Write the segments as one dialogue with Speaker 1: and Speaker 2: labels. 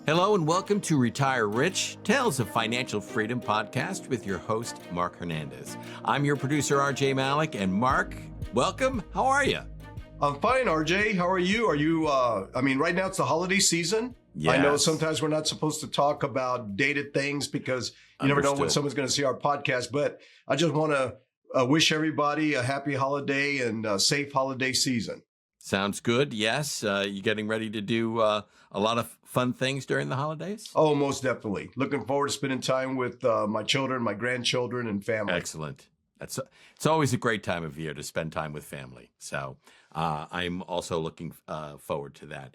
Speaker 1: Hello and welcome to Retire Rich, Tales of Financial Freedom podcast with your host, Marc Hernandez. I'm your producer, RJ Malik, and Marc, welcome. How are you?
Speaker 2: I'm fine, RJ. How are you? Right now it's the holiday season.
Speaker 1: Yes.
Speaker 2: I know sometimes we're not supposed to talk about dated things because you never know when someone's going to see our podcast, but I just want to wish everybody a happy holiday and a safe holiday season.
Speaker 1: Sounds good. Yes. You getting ready to do a lot of fun things during the holidays?
Speaker 2: Oh, most definitely. Looking forward to spending time with my children, my grandchildren, and family.
Speaker 1: Excellent. It's always a great time of year to spend time with family. So I'm also looking forward to that.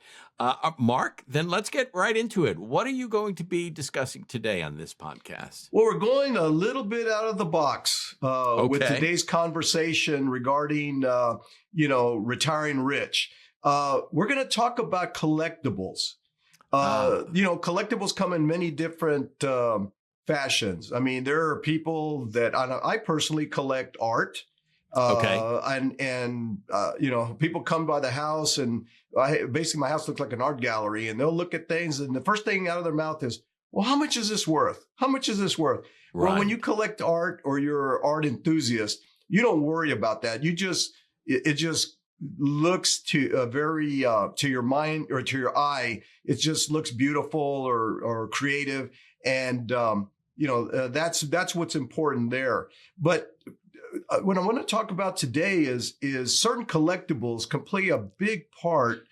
Speaker 1: Marc, then let's get right into it. What are you going to be discussing today on this podcast?
Speaker 2: Well, we're going a little bit out of the box with today's conversation regarding, retiring rich. We're going to talk about collectibles. Collectibles come in many different fashions. I mean, there are people that I personally collect art. People come by the house and basically my house looks like an art gallery and they'll look at things and the first thing out of their mouth is, well, how much is this worth? How much is this worth?
Speaker 1: Right.
Speaker 2: Well, when you collect art or you're an art enthusiast, you don't worry about that. It just looks to your mind or to your eye. It just looks beautiful or creative. And, that's what's important there. But what I want to talk about today is certain collectibles can play a big part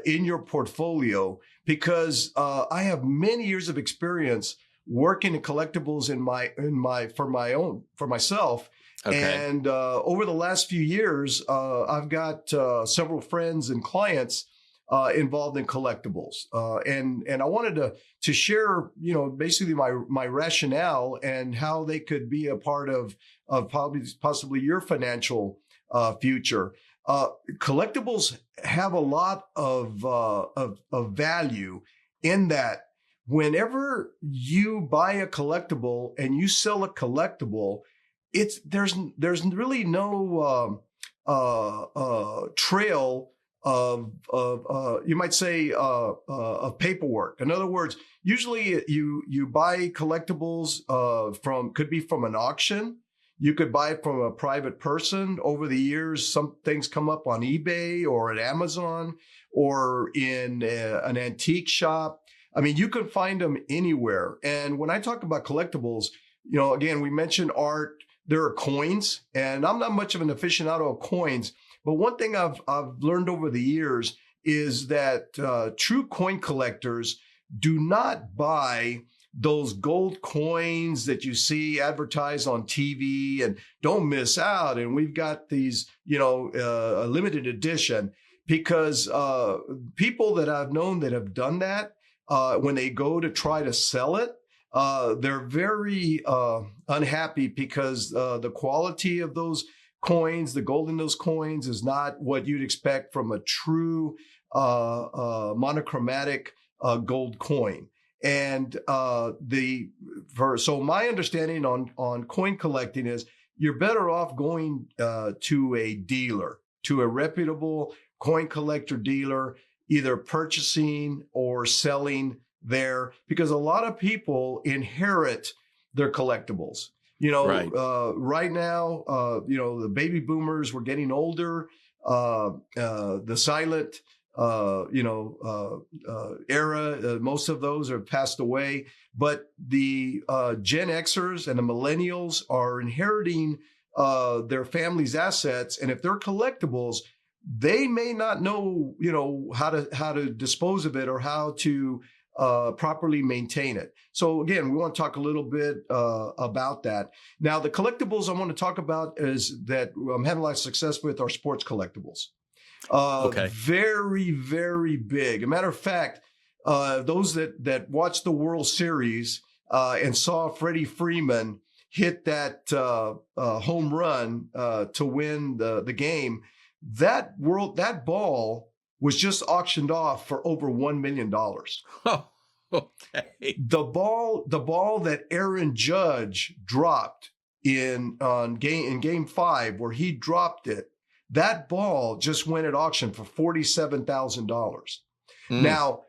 Speaker 2: in your portfolio because I have many years of experience working in collectibles for myself. Okay. And over the last few years, I've got several friends and clients involved in collectibles, and I wanted to share, basically my rationale and how they could be a part of possibly your financial future. Collectibles have a lot of value in that whenever you buy a collectible and you sell a collectible, there's really no trail of you might say of paperwork. In other words, usually you buy collectibles could be from an auction. You could buy it from a private person. Over the years, some things come up on eBay or at Amazon or in an antique shop. I mean, you can find them anywhere. And when I talk about collectibles, again, we mentioned art. There are coins, and I'm not much of an aficionado of coins, but one thing I've learned over the years is that true coin collectors do not buy those gold coins that you see advertised on TV and don't miss out. And we've got these, a limited edition, because people that I've known that have done that, when they go to try to sell it, they're very unhappy because the quality of those coins, the gold in those coins, is not what you'd expect from a true monochromatic gold coin. And so my understanding on coin collecting is you're better off going to a dealer, to a reputable coin collector dealer, either purchasing or selling there, because a lot of people inherit their collectibles.
Speaker 1: Right.
Speaker 2: Right now, the baby boomers were getting older. The silent, era, most of those have passed away. But the Gen Xers and the millennials are inheriting their family's assets, and if they're collectibles, they may not know, how to dispose of it or how to properly maintain it. So again, we want to talk a little bit about that. Now, the collectibles I want to talk about is that I'm having a lot of success with are sports collectibles. Very, very big. A matter of fact, those that watched the World Series and saw Freddie Freeman hit that home run to win the game, that ball was just auctioned off for over $1 million.
Speaker 1: Oh, okay.
Speaker 2: The ball that Aaron Judge dropped in game 5, where he dropped it, that ball just went at auction for $47,000. Now,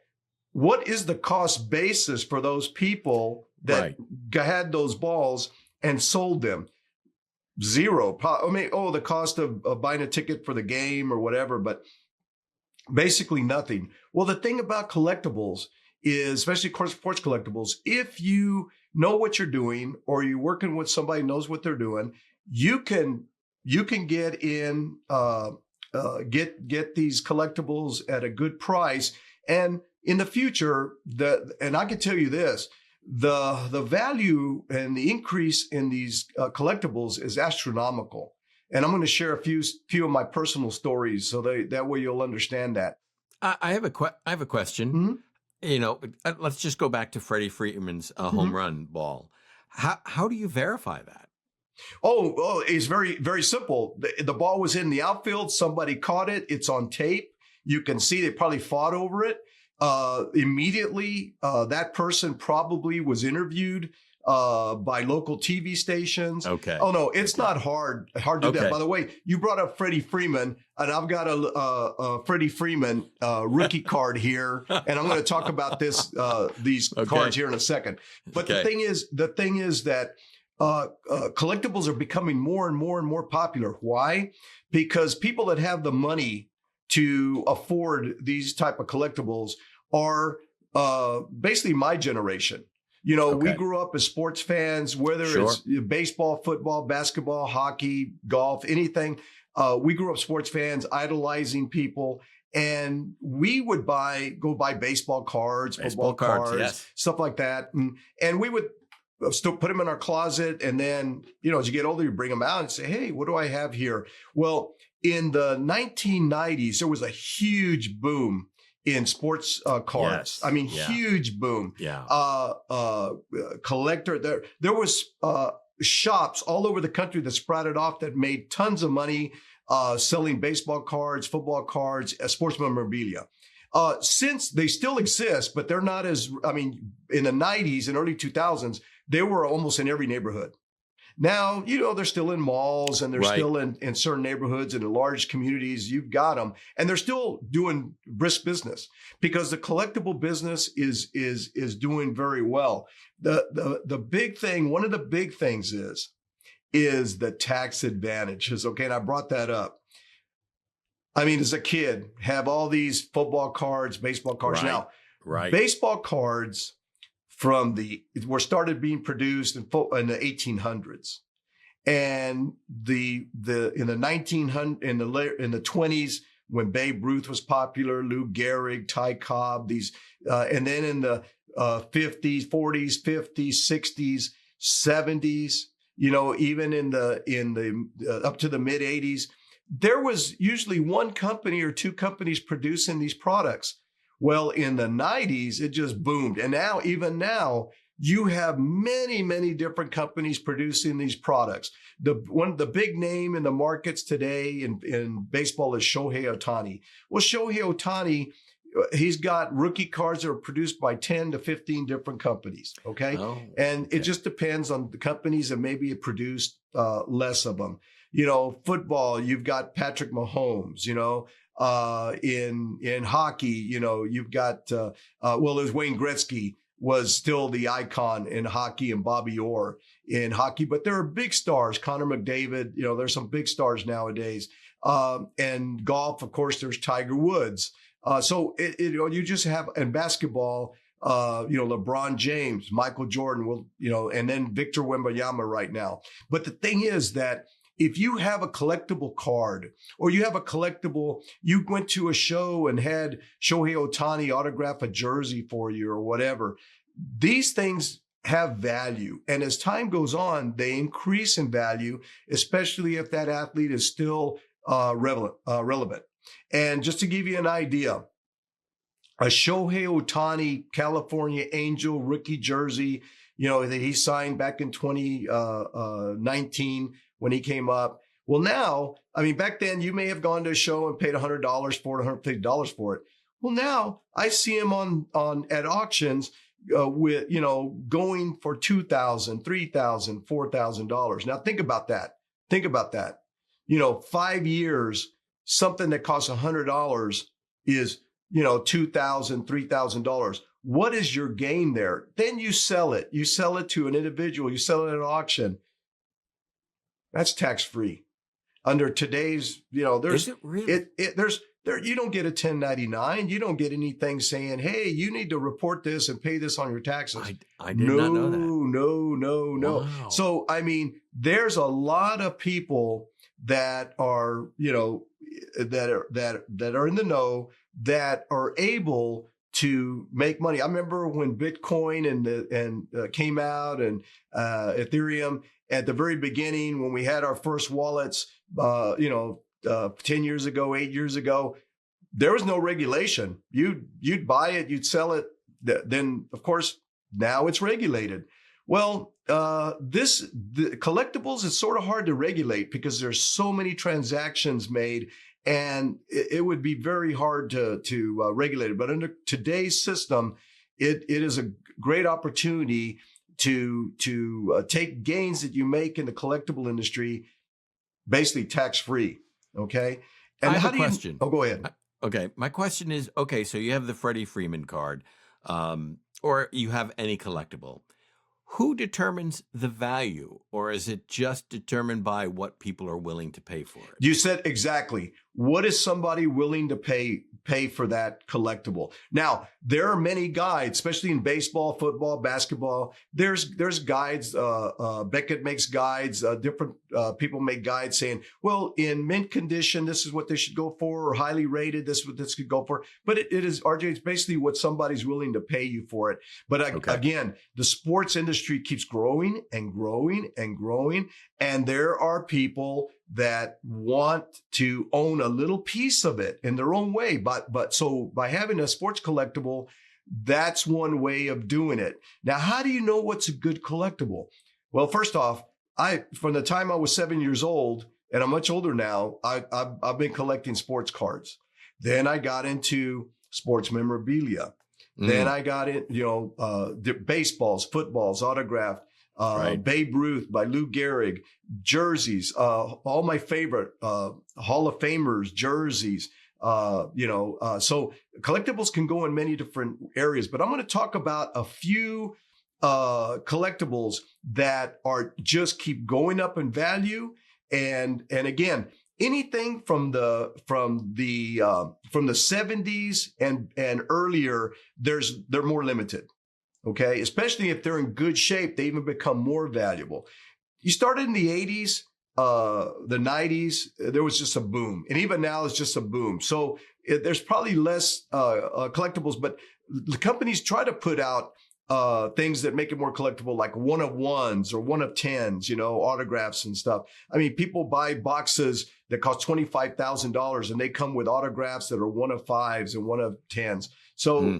Speaker 2: what is the cost basis for those people that
Speaker 1: Right.
Speaker 2: had those balls and sold them? Zero. I mean, the cost of buying a ticket for the game or whatever, but basically nothing. Well, the thing about collectibles is, especially sports collectibles, if you know what you're doing or you're working with somebody who knows what they're doing, you can get in, get these collectibles at a good price. And in the future, and I can tell you this, the value and the increase in these collectibles is astronomical. And I'm going to share a few of my personal stories so that way you'll understand that.
Speaker 1: I have a question.
Speaker 2: Mm-hmm.
Speaker 1: You know, let's just go back to Freddie Freeman's home run ball. How do you verify that?
Speaker 2: Oh, it's very, very simple. The ball was in the outfield. Somebody caught it. It's on tape. You can see they probably fought over it. Immediately, that person probably was interviewed by local TV stations.
Speaker 1: Okay.
Speaker 2: Oh no, it's not hard to do that. By the way, you brought up Freddie Freeman, and I've got a Freddie Freeman rookie card here, and I'm going to talk about these cards here in a second. But the thing is that collectibles are becoming more and more and more popular. Why? Because people that have the money to afford these type of collectibles are basically my generation. You know, we grew up as sports fans, whether it's baseball, football, basketball, hockey, golf, anything. We grew up sports fans, idolizing people. And we would go buy baseball cards, football cards, stuff like that. And we would still put them in our closet. And then, you know, as you get older, you bring them out and say, hey, what do I have here? Well, in the 1990s, there was a huge boom in sports cards. I mean, huge boom. Collector. There was shops all over the country that sprouted off that made tons of money selling baseball cards, football cards, sports memorabilia. Since they still exist, but they're not as, I mean, in the 90s and early 2000s, they were almost in every neighborhood. Now, you know, they're still in malls and they're still in certain neighborhoods and in large communities. You've got them, and they're still doing brisk business because the collectible business is doing very well. The big thing, one of the big things is the tax advantages. Okay, and I brought that up. I mean, as a kid, have all these football cards, baseball cards. Now, baseball cards were started being produced in the 1800s, and in the 20s when Babe Ruth was popular, Lou Gehrig, Ty Cobb, and then in the 50s, 40s, 50s, 60s, 70s, you know, even in the up to the mid 80s, there was usually one company or two companies producing these products. Well, in the 90s, it just boomed. And even now, you have many, many different companies producing these products. The big name in the markets today in baseball is Shohei Ohtani. Well, Shohei Ohtani, he's got rookie cards that are produced by 10 to 15 different companies. It just depends on the companies that maybe produced less of them. You know, football, you've got Patrick Mahomes, you know. In hockey, you know, you've got, there's Wayne Gretzky was still the icon in hockey, and Bobby Orr in hockey, but there are big stars, Connor McDavid, you know, there's some big stars nowadays. And golf, of course, there's Tiger Woods. So you just have, in basketball, LeBron James, Michael Jordan, and then Victor Wembanyama right now. But the thing is that if you have a collectible card or you have a collectible, you went to a show and had Shohei Ohtani autograph a jersey for you or whatever, these things have value. And as time goes on, they increase in value, especially if that athlete is still relevant. And just to give you an idea, a Shohei Ohtani California Angel rookie jersey, you know, that he signed back in 2019 when he came up. Well, now, I mean, back then you may have gone to a show and paid $100 for it, $150 for it. Well, now I see him at auctions with, you know, going for $2,000, $3,000, $4,000. Now think about that. You know, 5 years, something that costs $100 is, you know, $2,000, $3,000. what is your gain there? Then you sell it. You sell it to an individual. You sell it at an auction. That's tax free. Under today's, there's
Speaker 1: Is it really?
Speaker 2: You don't get a 1099. You don't get anything saying, hey, you need to report this and pay this on your taxes.
Speaker 1: I did not know that.
Speaker 2: No.
Speaker 1: Wow.
Speaker 2: So, I mean, there's a lot of people that are, that are in the know, that are able to make money. I remember when Bitcoin and came out, and Ethereum at the very beginning, when we had our first wallets, 10 years ago, 8 years ago, there was no regulation. You'd buy it, you'd sell it. Then, of course, now it's regulated. Well, the collectibles is sort of hard to regulate because there's so many transactions made, and it would be very hard to regulate it. But under today's system, it is a great opportunity to take gains that you make in the collectible industry, basically tax free. Okay. And
Speaker 1: I have a question.
Speaker 2: Go ahead.
Speaker 1: Okay. My question is, okay, so you have the Freddie Freeman card, or you have any collectible. Who determines the value, or is it just determined by what people are willing to pay for it?
Speaker 2: You said exactly. What is somebody willing to pay for that collectible? Now, there are many guides, especially in baseball, football, basketball. There's guides. Beckett makes guides. Different people make guides saying, well, in mint condition, this is what they should go for, or highly rated, this is what this could go for. But it is, RJ, it's basically what somebody's willing to pay you for it. But again, the sports industry keeps growing and growing and growing. And there are people that want to own a little piece of it in their own way. But so by having a sports collectible, that's one way of doing it. Now, how do you know what's a good collectible? Well, first off, from the time I was 7 years old, and I'm much older now, I've been collecting sports cards. Then I got into sports memorabilia. Then I got in, baseballs, footballs, autographed.
Speaker 1: Right.
Speaker 2: Babe Ruth by Lou Gehrig, jerseys, all my favorite Hall of Famers jerseys. So collectibles can go in many different areas, but I'm going to talk about a few collectibles that are just keep going up in value, and again, anything from the 70s and earlier, they're more limited. Okay, especially if they're in good shape, they even become more valuable. You started in the 80s, the 90s, there was just a boom. And even now it's just a boom. So there's probably less collectibles, but the companies try to put out things that make it more collectible, like one of ones or one of tens, autographs and stuff. I mean, people buy boxes that cost $25,000 and they come with autographs that are one of fives and one of tens. So,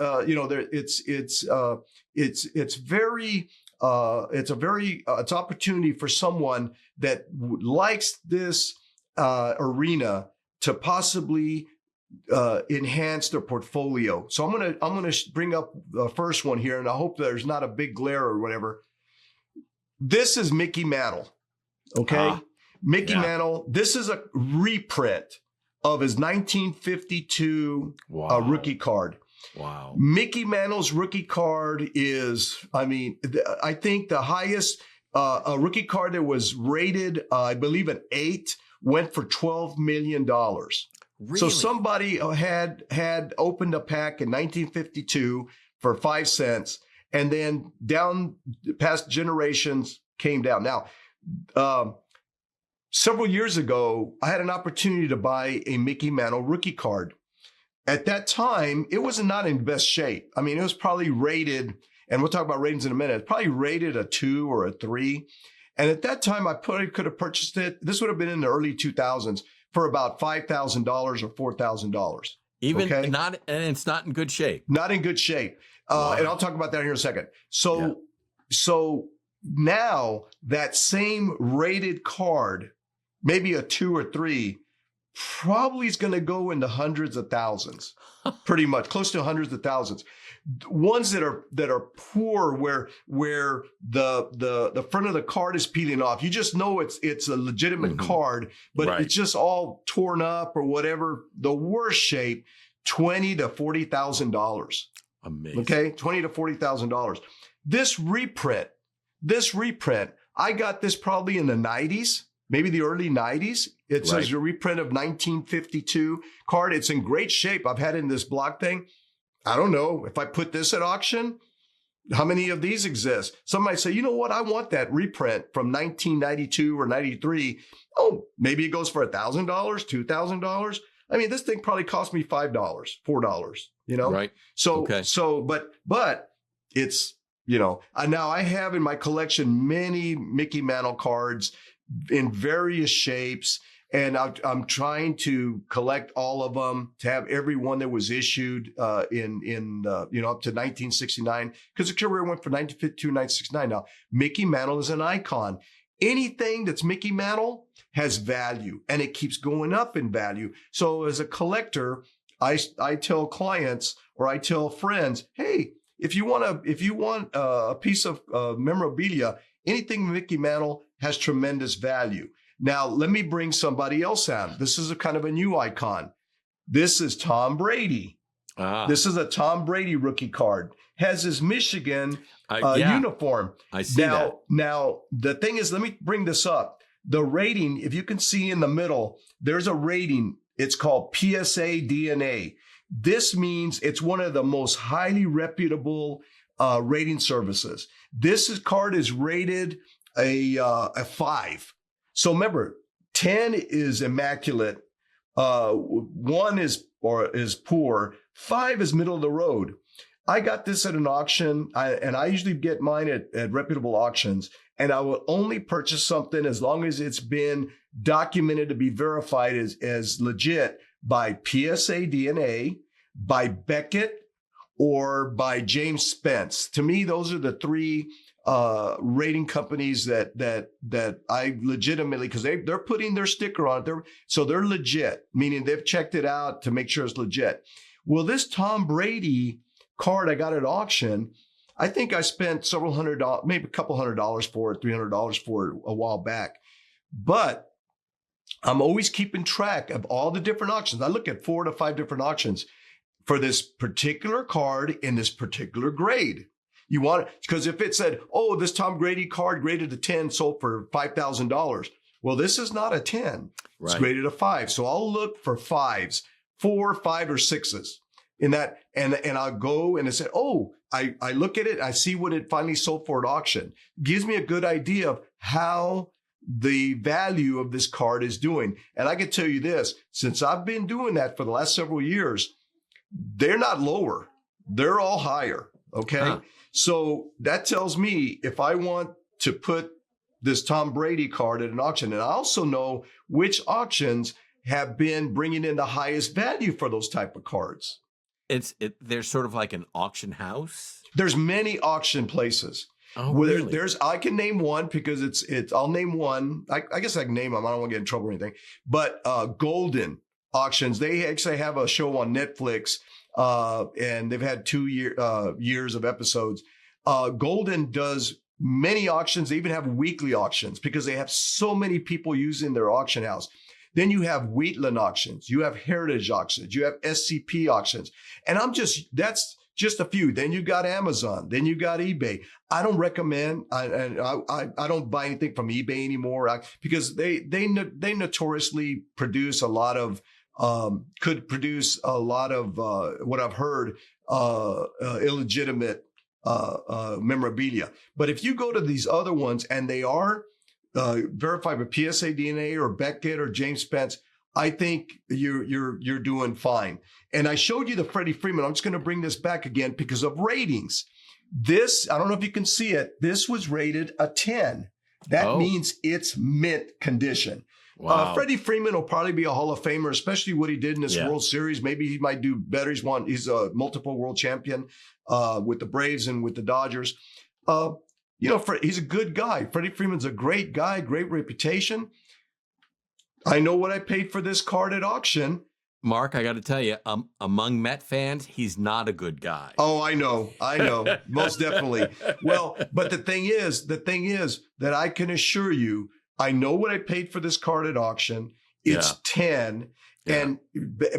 Speaker 2: it's opportunity for someone that likes this arena to possibly enhance their portfolio. So I'm gonna bring up the first one here, and I hope there's not a big glare or whatever. This is Mickey Mantle. Okay, Mickey Mantle. This is a reprint of his 1952 rookie card.
Speaker 1: Wow.
Speaker 2: Mickey Mantle's rookie card is, I think the highest a rookie card that was rated, I believe an 8, went for $12 million.
Speaker 1: Really?
Speaker 2: So somebody had opened a pack in 1952 for 5 cents, and then down past generations came down. Now, several years ago, I had an opportunity to buy a Mickey Mantle rookie card. At that time, it was not in best shape. I mean, it was probably rated, and we'll talk about ratings in a minute, probably rated a 2 or a 3. And at that time, I probably could have purchased it. This would have been in the early 2000s for about $5,000 or $4,000.
Speaker 1: Even not, and it's not in good shape.
Speaker 2: Not in good shape.
Speaker 1: Wow.
Speaker 2: And I'll talk about that here in a second. So now that same rated card, maybe a 2 or 3, probably is going to go into hundreds of thousands, pretty much close to hundreds of thousands. Ones that are poor, where the front of the card is peeling off. You just know it's a legitimate card, but it's just all torn up or whatever. The worst shape, $20,000 to $40,000.
Speaker 1: Amazing.
Speaker 2: Okay, $20,000 to $40,000. This reprint, I got this probably in the 90s, maybe the early 90s. It says a reprint of 1952 card. It's in great shape. I've had it in this block thing. I don't know if I put this at auction, how many of these exist? Some might say, you know what? I want that reprint from 1992 or 93. Oh, maybe it goes for $1,000, $2,000. I mean, this thing probably cost me $5, $4, you know?
Speaker 1: Right.
Speaker 2: But it's, you know, now I have in my collection many Mickey Mantle cards in various shapes. And I'm trying to collect all of them, to have every one that was issued up to 1969, because the career went from 1952 to 1969. Now, Mickey Mantle is an icon. Anything that's Mickey Mantle has value, and it keeps going up in value. So as a collector, I tell clients or I tell friends, hey, if you want a piece of memorabilia, anything Mickey Mantle has tremendous value. Now, let me bring somebody else on. This is a kind of a new icon. This is Tom Brady. This is a Tom Brady rookie card. Has his Michigan uniform.
Speaker 1: I see that.
Speaker 2: Now, the thing is, let me bring this up. The rating, if you can see in the middle, there's a rating. It's called PSA DNA. This means it's one of the most highly reputable rating services. This card is rated a 5. So remember, 10 is immaculate. 1 is poor. 5 is middle of the road. I got this at an auction, and I usually get mine at reputable auctions, and I will only purchase something as long as it's been documented to be verified as legit by PSA DNA, by Beckett, or by James Spence. To me, those are the 3 rating companies that I legitimately, because they're putting their sticker on it. So they're legit, meaning they've checked it out to make sure it's legit. Well, this Tom Brady card I got at auction, I think I spent several $100, maybe a couple $100 for it, $300 for it a while back. But I'm always keeping track of all the different auctions. I look at 4 to 5 different auctions for this particular card in this particular grade. You want it because if it said, oh, this Tom Brady card graded a 10 sold for $5,000. Well, this is not a 10. It's graded a 5. So I'll look for 5s, 4, 5, or 6s in that. And I'll go and I say, oh, I look at it. I see what it finally sold for at auction. Gives me a good idea of how the value of this card is doing. And I can tell you this, since I've been doing that for the last several years, they're not lower. They're all higher. Okay. Huh. So that tells me if I want to put this Tom Brady card at an auction, and I also know which auctions have been bringing in the highest value for those type of cards.
Speaker 1: There's sort of like an auction house.
Speaker 2: There's many auction places.
Speaker 1: Oh, really?
Speaker 2: I can name one because I'll name one. I guess I can name them. I don't want to get in trouble or anything. But Golden Auctions, they actually have a show on Netflix. And they've had 2 years of episodes. Golden does many auctions. They even have weekly auctions because they have so many people using their auction house. Then you have Wheatland auctions. You have Heritage auctions. You have SCP auctions. And that's just a few. Then you got Amazon. Then you got eBay. I don't recommend, I don't buy anything from eBay anymore because they notoriously produce a lot of could produce a lot of what I've heard illegitimate memorabilia. But if you go to these other ones and they are verified with PSA DNA or Beckett or James Spence, I think you're doing fine. And I showed you the Freddie Freeman. I'm just going to bring this back again because of ratings. This, I don't know if you can see it. This was rated a 10. That means it's mint condition.
Speaker 1: Wow.
Speaker 2: Freddie Freeman will probably be a Hall of Famer, especially what he did in this World Series. Maybe he might do better. He's a multiple world champion with the Braves and with the Dodgers. He's a good guy. Freddie Freeman's a great guy, great reputation. I know what I paid for this card at auction.
Speaker 1: Mark, I got to tell you, among Met fans, he's not a good guy.
Speaker 2: Oh, I know, most definitely. Well, but the thing is that I can assure you, I know what I paid for this card at auction. It's 10. And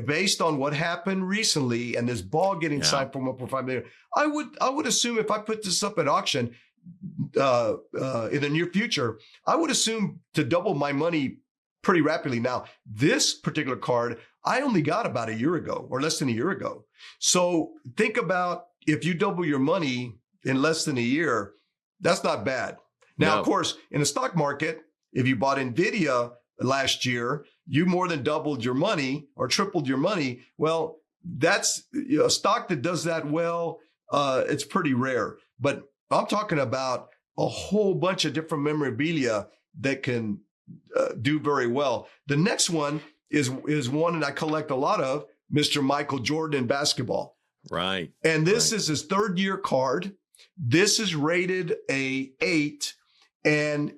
Speaker 2: based on what happened recently and this ball getting signed for 1.5 million, I would assume if I put this up at auction in the near future, I would assume to double my money pretty rapidly. Now, this particular card, I only got about a year ago or less than a year ago. So think about if you double your money in less than a year, that's not bad. Now, of course, in the stock market, if you bought NVIDIA last year, you more than doubled your money or tripled your money. Well, that's a stock that does that well. It's pretty rare, but I'm talking about a whole bunch of different memorabilia that can do very well. The next one is one that I collect a lot of, Mr. Michael Jordan in basketball.
Speaker 1: Right.
Speaker 2: And this is his third year card. This is rated a 8. And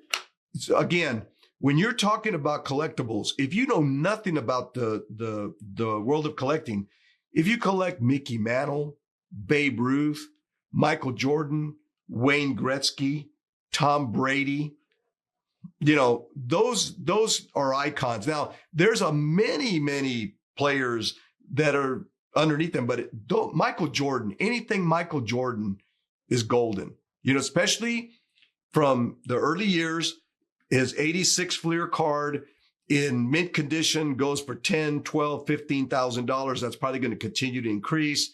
Speaker 2: again, when you're talking about collectibles, if you know nothing about the world of collecting, if you collect Mickey Mantle, Babe Ruth, Michael Jordan, Wayne Gretzky, Tom Brady, those are icons. Now, there's many players that are underneath them, but Michael Jordan, anything Michael Jordan is golden. Especially from the early years. His 86 Fleer card in mint condition goes for $10,000, $12,000, $15,000. That's probably going to continue to increase.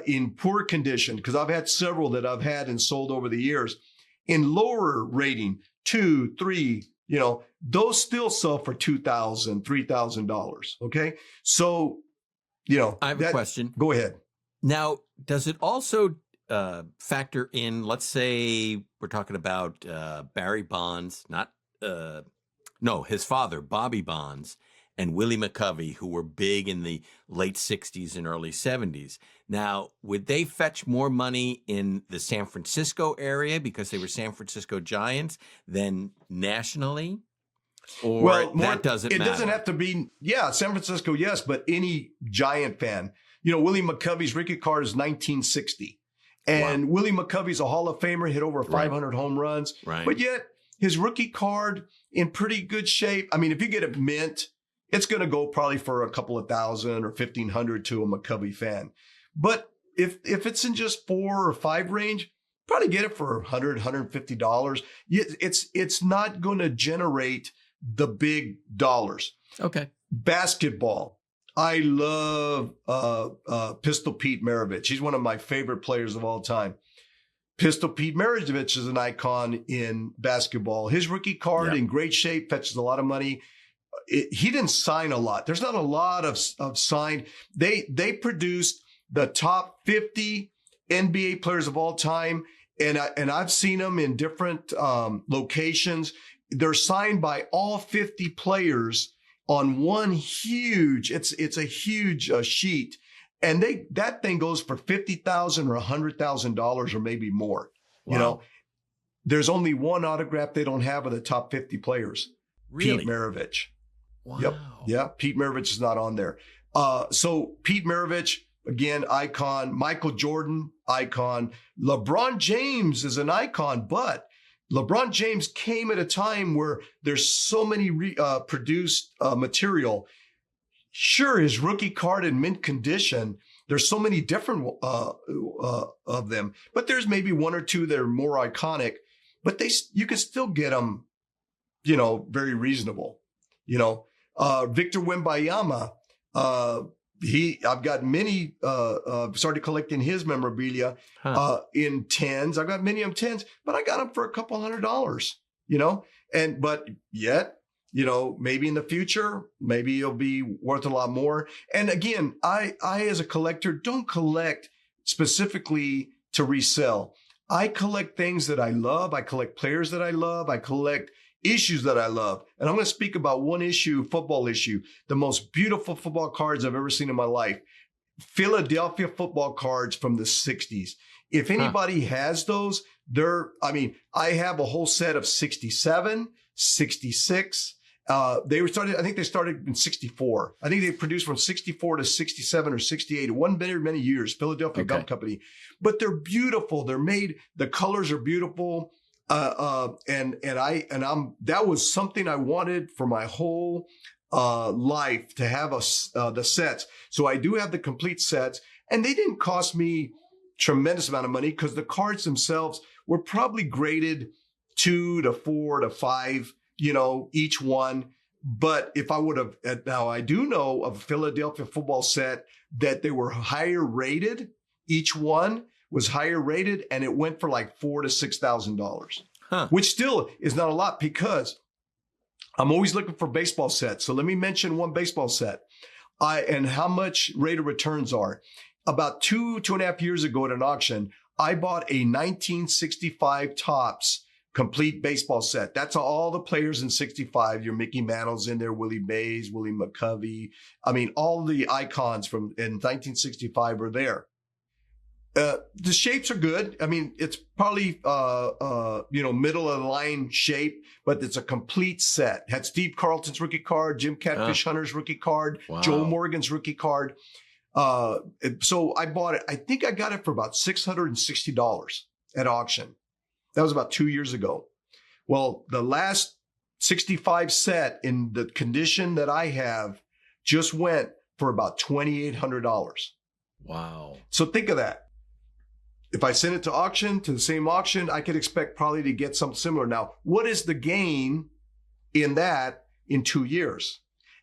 Speaker 2: In poor condition, because I've had several that I've had and sold over the years, in lower rating, $2,000, $3,000, those still sell for $2,000, $3,000. Okay, so
Speaker 1: I have a question.
Speaker 2: Go ahead.
Speaker 1: Now, does it also factor in, let's say we're talking about Barry Bonds, his father, Bobby Bonds, and Willie McCovey, who were big in the late 60s and early 70s. Now, would they fetch more money in the San Francisco area because they were San Francisco Giants than nationally? Or that doesn't matter? It
Speaker 2: doesn't have to be, San Francisco, yes, but any Giant fan. Willie McCovey's rookie card is 1960. And Willie McCovey's a Hall of Famer, hit over 500 home runs.
Speaker 1: Right.
Speaker 2: But yet his rookie card in pretty good shape. I mean, if you get it mint, it's going to go probably for a couple of thousand or 1,500 to a McCovey fan. But if it's in just 4 or 5 range, probably get it for $100, $150. It's not going to generate the big dollars.
Speaker 1: Okay.
Speaker 2: Basketball. I love Pistol Pete Maravich. He's one of my favorite players of all time. Pistol Pete Maravich is an icon in basketball. His rookie card in great shape, fetches a lot of money. He didn't sign a lot. There's not a lot of signed. They produced the top 50 NBA players of all time, and I've seen them in different locations. They're signed by all 50 players on one huge, it's a huge sheet. And that thing goes for $50,000 or $100,000 or maybe more.
Speaker 1: Wow.
Speaker 2: There's only one autograph they don't have of the top 50 players.
Speaker 1: Really?
Speaker 2: Pete Maravich.
Speaker 1: Wow.
Speaker 2: Yep. Yeah. Pete Maravich is not on there. So Pete Maravich, again, icon. Michael Jordan, icon. LeBron James is an icon, but LeBron James came at a time where there's so many produced material. Sure, his rookie card in mint condition, there's so many different of them, but there's maybe 1 or 2 that are more iconic, but you can still get them, very reasonable. Victor Wembanyama, I've got many, started collecting his memorabilia in 10s. I've got many of them 10s, but I got them for a couple $100, but yet, maybe in the future, maybe it'll be worth a lot more. And again, I as a collector don't collect specifically to resell. I collect things that I love. I collect players that I love. I collect issues that I love. And I'm going to speak about one issue, football issue, the most beautiful football cards I've ever seen in my life. Philadelphia football cards from the 60s. If anybody has those, I have a whole set of 67, 66. I think they started in 64. I think they produced from 64 to 67 or 68. It wasn't very many years, Philadelphia Gum Company. But they're beautiful. They're made, the colors are beautiful. That was something I wanted for my whole life to have the sets. So I do have the complete sets, and they didn't cost me tremendous amount of money because the cards themselves were probably graded 2 to 4 to 5, each one. But if I would have, now I do know of a Philadelphia football set that they were higher rated. Each one was higher rated, and it went for like $4,000 to $6,000, which still is not a lot because I'm always looking for baseball sets. So let me mention one baseball set and how much rate of returns are. About 2.5 years ago at an auction, I bought a 1965 Topps complete baseball set. That's all the players in 65. Your Mickey Mantle's in there, Willie Mays, Willie McCovey. I mean, all the icons from in 1965 are there. The shapes are good. I mean, it's probably middle of the line shape, but it's a complete set. Had Steve Carlton's rookie card, Jim Catfish Hunter's rookie card,
Speaker 1: Wow.
Speaker 2: Joe Morgan's rookie card. So I bought it. I think I got it for about $660 at auction. That was about 2 years ago. Well, the last 65 set in the condition that I have just went for about $2,800.
Speaker 1: Wow.
Speaker 2: So think of that. If I send it to auction, to the same auction, I could expect probably to get something similar. Now, what is the gain in that in 2 years?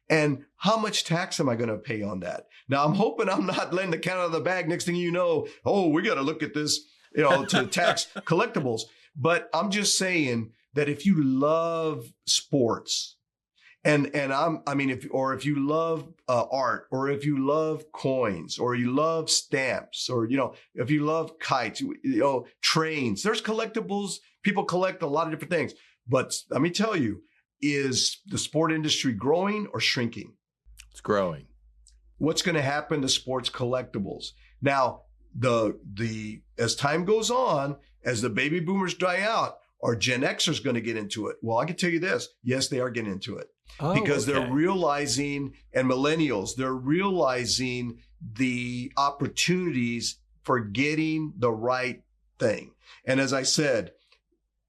Speaker 2: And how much tax am I going to pay on that? Now, I'm hoping I'm not letting the cat out of the bag. Next thing you know, we got to look at this, to tax collectibles. But I'm just saying that if you love sports, if you love art, or if you love coins, or you love stamps, or if you love kites, trains, there's collectibles. People collect a lot of different things. But let me tell you, is the sport industry growing or shrinking?
Speaker 1: It's growing.
Speaker 2: What's going to happen to sports collectibles? Now, as time goes on, as the baby boomers die out, are Gen Xers going to get into it? Well, I can tell you this. Yes, they are getting into it. Because they're realizing, and millennials, they're realizing the opportunities for getting the right thing. And as I said,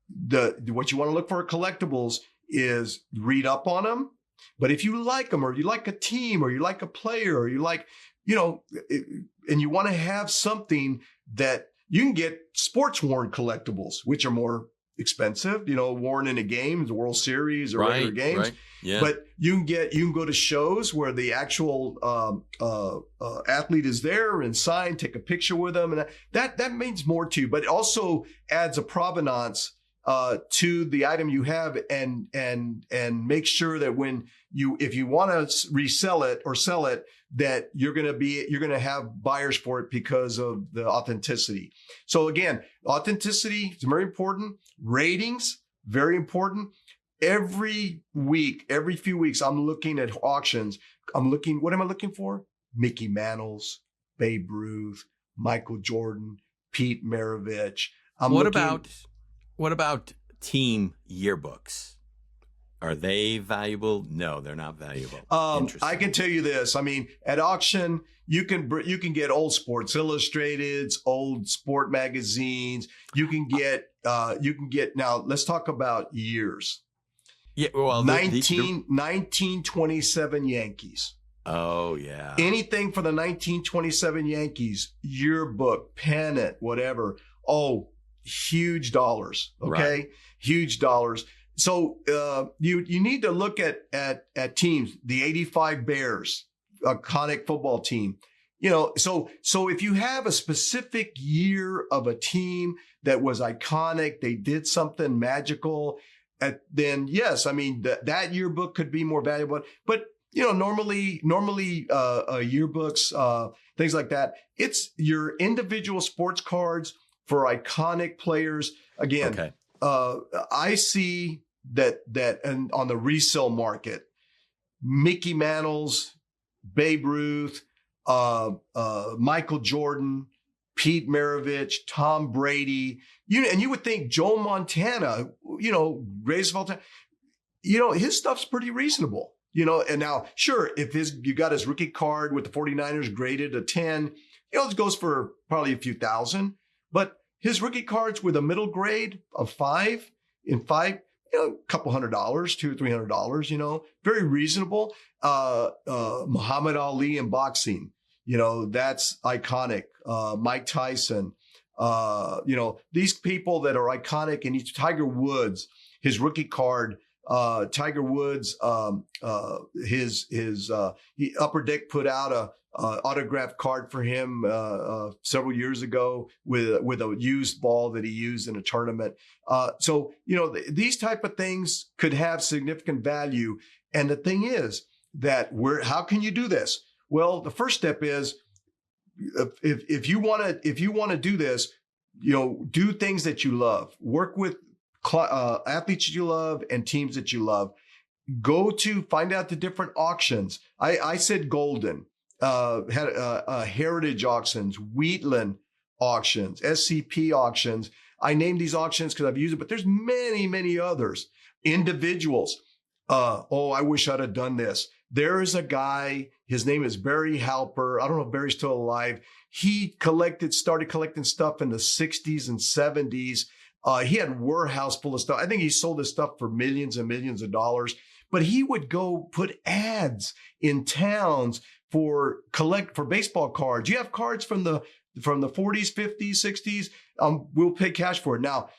Speaker 2: what you want to look for at collectibles is read up on them. But if you like them, or you like a team, or you like a player, or you like, and you want to have something that you can get sports worn collectibles, which are more expensive, worn in a game, the World Series or regular games. Right. Yeah. But you can go to shows where the actual athlete is there and sign, take a picture with them, and that means more to you. But it also adds a provenance to the item you have, and make sure that if you want to resell it or sell it, that you're going to have buyers for it because of the authenticity. So again, authenticity is very important. Ratings, very important. Every few weeks, I'm looking at auctions. What am I looking for? Mickey Mantle's, Babe Ruth, Michael Jordan, Pete Maravich.
Speaker 1: What about team yearbooks? Are they valuable? No, they're not valuable.
Speaker 2: I can tell you this. I mean, at auction, you can get old Sports Illustrated, old sport magazines. You can get now. Let's talk about years.
Speaker 1: Yeah, well,
Speaker 2: 1927 Yankees.
Speaker 1: Oh yeah.
Speaker 2: Anything for the 1927 Yankees, yearbook, pennant, whatever. Oh, huge dollars. Okay, right. Huge dollars. So you need to look at teams. The '85 Bears, iconic football team. So if you have a specific year of a team that was iconic, they did something magical, then yes, I mean that yearbook could be more valuable. But normally yearbooks, things like that, it's your individual sports cards for iconic players. Again, okay. I see that and on the resale market, Mickey Mantle's, Babe Ruth, Michael Jordan, Pete Maravich, Tom Brady, and you would think Joe Montana, greatest of all time, his stuff's pretty reasonable, and now, sure, if you got his rookie card with the 49ers graded a 10, it goes for probably a few thousand, but his rookie cards with a middle grade of 5, a couple $100, $200 or $300, very reasonable. Muhammad Ali in boxing, that's iconic. Mike Tyson, these people that are iconic, and Tiger Woods, his rookie card, Tiger Woods, he Upper Deck put out a autographed card for him several years ago with a used ball that he used in a tournament. So these type of things could have significant value. And the thing is that how can you do this? Well, the first step is if you want to do this, do things that you love. Work with athletes that you love and teams that you love. Go to find out the different auctions. I said Golden. Had Heritage auctions, Wheatland auctions, SCP auctions. I named these auctions because I've used it, but there's many, many others. Individuals. I wish I'd have done this. There is a guy, his name is Barry Halper. I don't know if Barry's still alive. He started collecting stuff in the 60s and 70s. He had a warehouse full of stuff. I think he sold his stuff for millions and millions of dollars, but he would go put ads in towns for baseball cards. You have cards from the 40s, 50s, 60s. We'll pay cash for it. Now,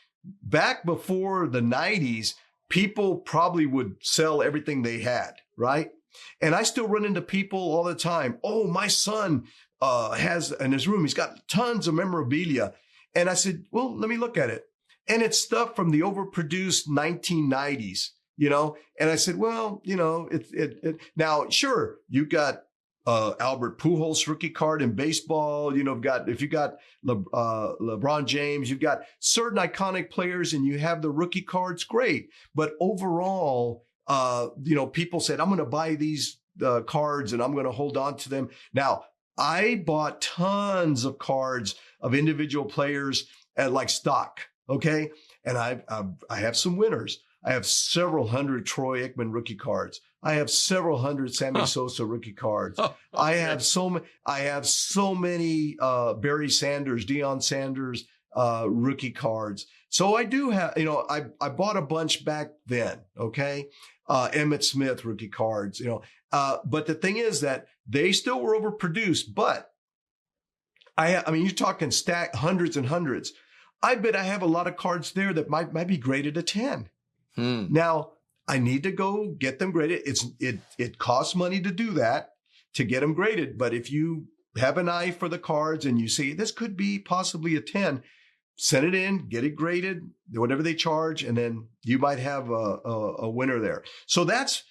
Speaker 2: back before the 90s, people probably would sell everything they had, right? And I still run into people all the time. Oh, my son has in his room, he's got tons of memorabilia. And I said, well, let me look at it. And it's stuff from the overproduced 1990s, And I said, well, now, sure, you got Albert Pujols rookie card in baseball. If you got LeBron James, you've got certain iconic players, and you have the rookie cards. Great, but overall, people said, I'm going to buy these cards and I'm going to hold on to them. Now, I bought tons of cards of individual players at like stock. Okay, and I have some winners. I have several hundred Troy Aikman rookie cards. I have several hundred Sammy Sosa rookie cards. I have so many Barry Sanders, Deion Sanders rookie cards. So I do have, I bought a bunch back then. Okay, Emmitt Smith rookie cards. But the thing is that they still were overproduced. But you're talking hundreds and hundreds. I bet I have a lot of cards there that might be graded a 10. Now, I need to go get them graded. It costs money to do that, to get them graded. But if you have an eye for the cards and you see this could be possibly a 10, send it in, get it graded, whatever they charge, and then you might have a winner there. So that's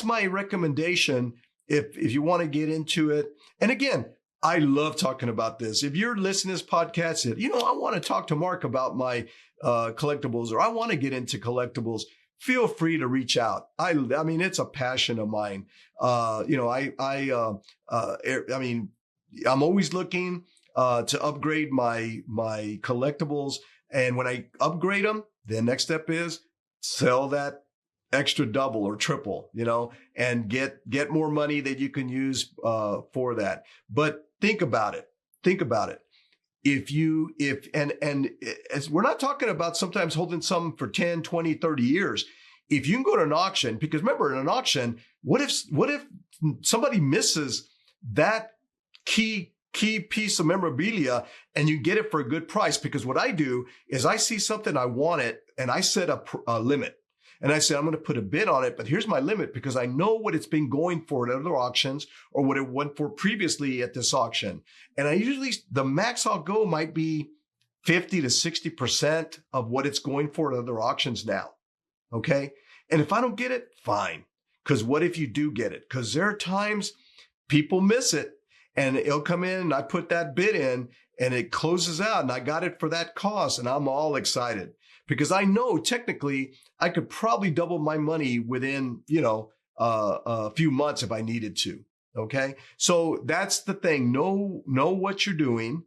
Speaker 2: my recommendation if you want to get into it. And again, I love talking about this. If you're listening to this podcast, I want to talk to Marc about my collectibles, or I want to get into collectibles, feel free to reach out. It's a passion of mine. I'm always looking to upgrade my collectibles. And when I upgrade them, the next step is sell that extra double or triple, and get more money that you can use for that. But think about it. As we're not talking about sometimes holding some for 10, 20, 30 years. If you can go to an auction, because remember, in an auction, what if somebody misses that key piece of memorabilia and you get it for a good price? Because what I do is I see something, I want it, and I set a limit. And I said, I'm going to put a bid on it, but here's my limit, because I know what it's been going for at other auctions or what it went for previously at this auction. And the max I'll go might be 50 to 60% of what it's going for at other auctions now. Okay. And if I don't get it, fine. Because what if you do get it? Because there are times people miss it and it'll come in and I put that bid in and it closes out and I got it for that cost and I'm all excited. Because I know technically I could probably double my money within, a few months if I needed to. Okay. So that's the thing. Know what you're doing.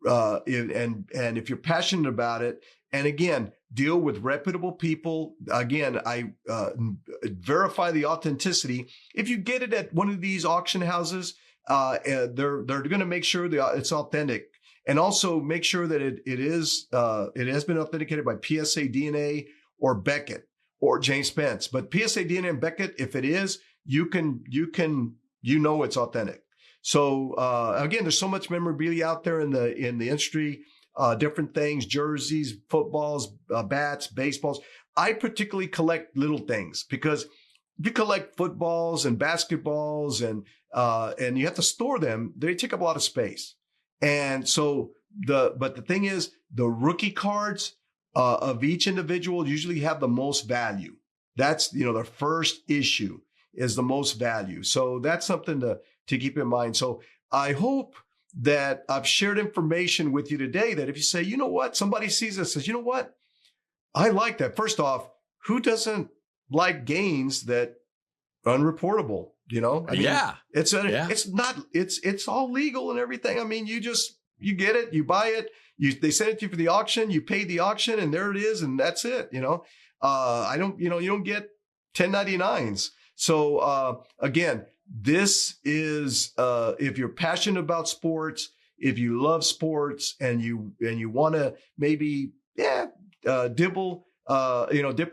Speaker 2: And if you're passionate about it, and again, deal with reputable people. Again, I verify the authenticity. If you get it at one of these auction houses, they're going to make sure that it's authentic. And also make sure that it has been authenticated by PSA DNA or Beckett or James Spence. But PSA DNA and Beckett, if it is, you know it's authentic. So again, there's so much memorabilia out there in the industry, different things, jerseys, footballs, bats, baseballs. I particularly collect little things because if you collect footballs and basketballs and you have to store them, they take up a lot of space. And so but the thing is, the rookie cards of each individual usually have the most value. That's, their first issue is the most value. So that's something to keep in mind. So I hope that I've shared information with you today that if you say, you know what, somebody sees this, says, you know what, I like that. First off, who doesn't like gains that unreportable? I mean,
Speaker 1: Yeah.
Speaker 2: It's all legal and everything. I mean, you get it, you buy it, they send it to you for the auction, you pay the auction, and there it is, and that's it. You don't get 1099s. So again, this is if you're passionate about sports, if you love sports, and you want to maybe dip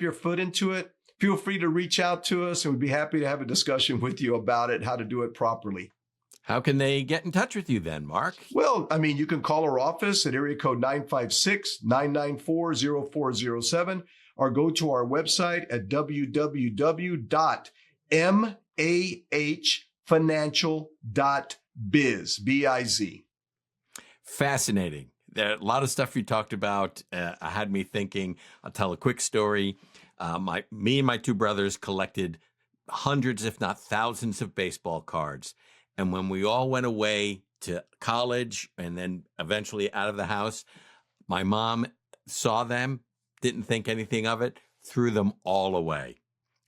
Speaker 2: your foot into it, feel free to reach out to us, and we'd be happy to have a discussion with you about it, how to do it properly.
Speaker 1: How can they get in touch with you then, Marc?
Speaker 2: Well, I mean, you can call our office at area code 956-994-0407 or go to our website at www.mahfinancial.biz, B-I-Z.
Speaker 1: Fascinating. There a lot of stuff you talked about had me thinking. I'll tell a quick story. Me and my two brothers collected hundreds, if not thousands, of baseball cards. And when we all went away to college and then eventually out of the house, my mom saw them, didn't think anything of it, threw them all away.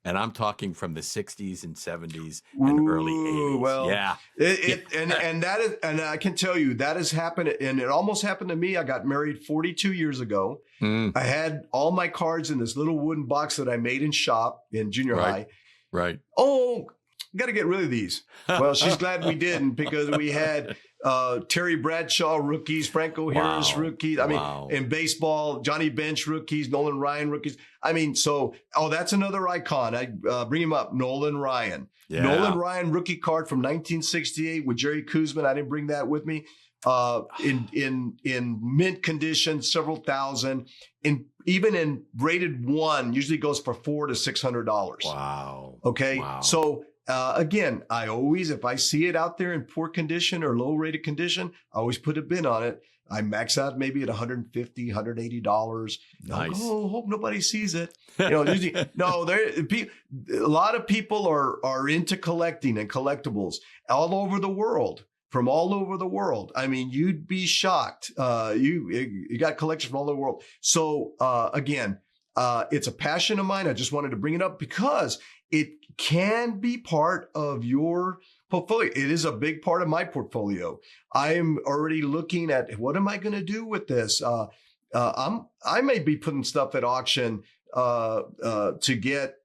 Speaker 1: And I'm talking from the 60s and 70s and early 80s.
Speaker 2: Well,
Speaker 1: yeah.
Speaker 2: And I can tell you that has happened, and it almost happened to me. I got married 42 years ago. I had all my cards in this little wooden box that I made in shop in junior high.
Speaker 1: Right.
Speaker 2: Oh, got to get rid of these. Well, she's glad we didn't, because we had Terry Bradshaw rookies, Franco Harris rookies. I mean, in baseball, Johnny Bench rookies, Nolan Ryan rookies. I mean, that's another icon. I bring him up, Nolan Ryan. Yeah. Nolan Ryan rookie card from 1968 with Jerry Koosman. I didn't bring that with me. In mint condition, several thousand. Even in rated 1, usually goes for $400 to $600.
Speaker 1: Wow.
Speaker 2: Okay.
Speaker 1: Wow.
Speaker 2: So again, I always, if I see it out there in poor condition or low rated condition, I always put a bid on it. I max out maybe at $150, $180.
Speaker 1: Nice.
Speaker 2: Hope nobody sees it. Usually, no, a lot of people are into collecting and collectibles all over the world. From all over the world. I mean, you'd be shocked. You got collections from all over the world. So again, it's a passion of mine. I just wanted to bring it up because it can be part of your portfolio. It is a big part of my portfolio. I am already looking at what am I going to do with this. I may be putting stuff at auction to get,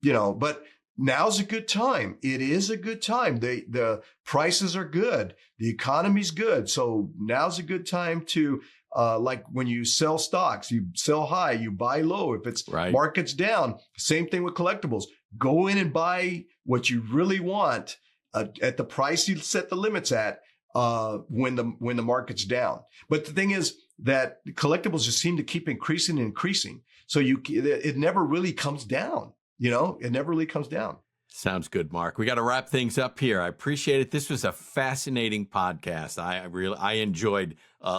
Speaker 2: but now's a good time. It is a good time. The prices are good. The economy's good. So now's a good time to, like when you sell stocks, you sell high, you buy low. If it's market's down, same thing with collectibles. Go in and buy what you really want at the price you set the limits at when the market's down. But the thing is that collectibles just seem to keep increasing and increasing. So it never really comes down. It never really comes down.
Speaker 1: Sounds good, Marc. We got to wrap things up here. I appreciate it. This was a fascinating podcast. I enjoyed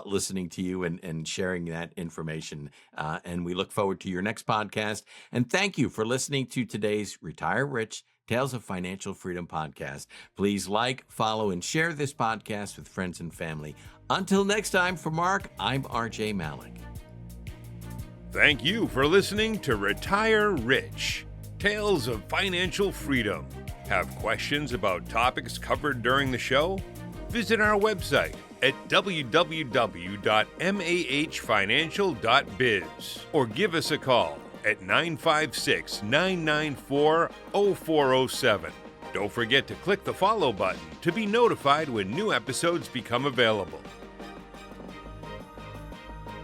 Speaker 1: listening to you and sharing that information. And we look forward to your next podcast. And thank you for listening to today's Retire Rich, Tales of Financial Freedom podcast. Please like, follow, and share this podcast with friends and family. Until next time, for Marc, I'm RJ Malik.
Speaker 3: Thank you for listening to Retire Rich, Tales of Financial Freedom. Have questions about topics covered during the show? Visit our website at www.mahfinancial.biz or give us a call at 956-994-0407. Don't forget to click the follow button to be notified when new episodes become available.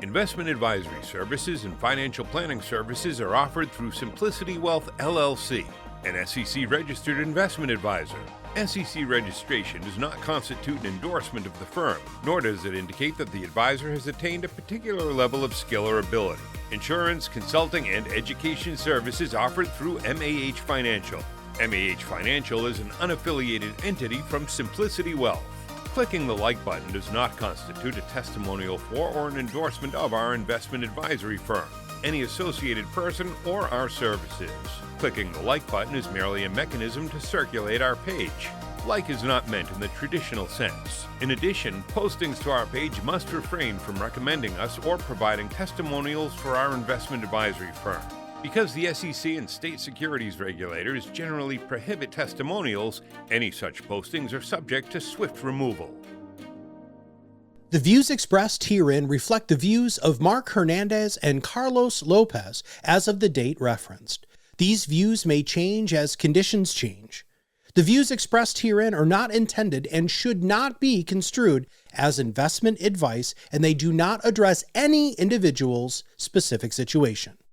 Speaker 3: Investment advisory services and financial planning services are offered through Simplicity Wealth LLC, an SEC-registered investment advisor. SEC registration does not constitute an endorsement of the firm, nor does it indicate that the advisor has attained a particular level of skill or ability. Insurance, consulting, and education services offered through M.A.H. Financial. M.A.H. Financial is an unaffiliated entity from Simplicity Wealth. Clicking the like button does not constitute a testimonial for or an endorsement of our investment advisory firm, any associated person, or our services. Clicking the like button is merely a mechanism to circulate our page. Like is not meant in the traditional sense. In addition, postings to our page must refrain from recommending us or providing testimonials for our investment advisory firm. Because the SEC and state securities regulators generally prohibit testimonials, any such postings are subject to swift removal.
Speaker 4: The views expressed herein reflect the views of Marc Hernandez and Carlos Lopez as of the date referenced. These views may change as conditions change. The views expressed herein are not intended and should not be construed as investment advice, and they do not address any individual's specific situation.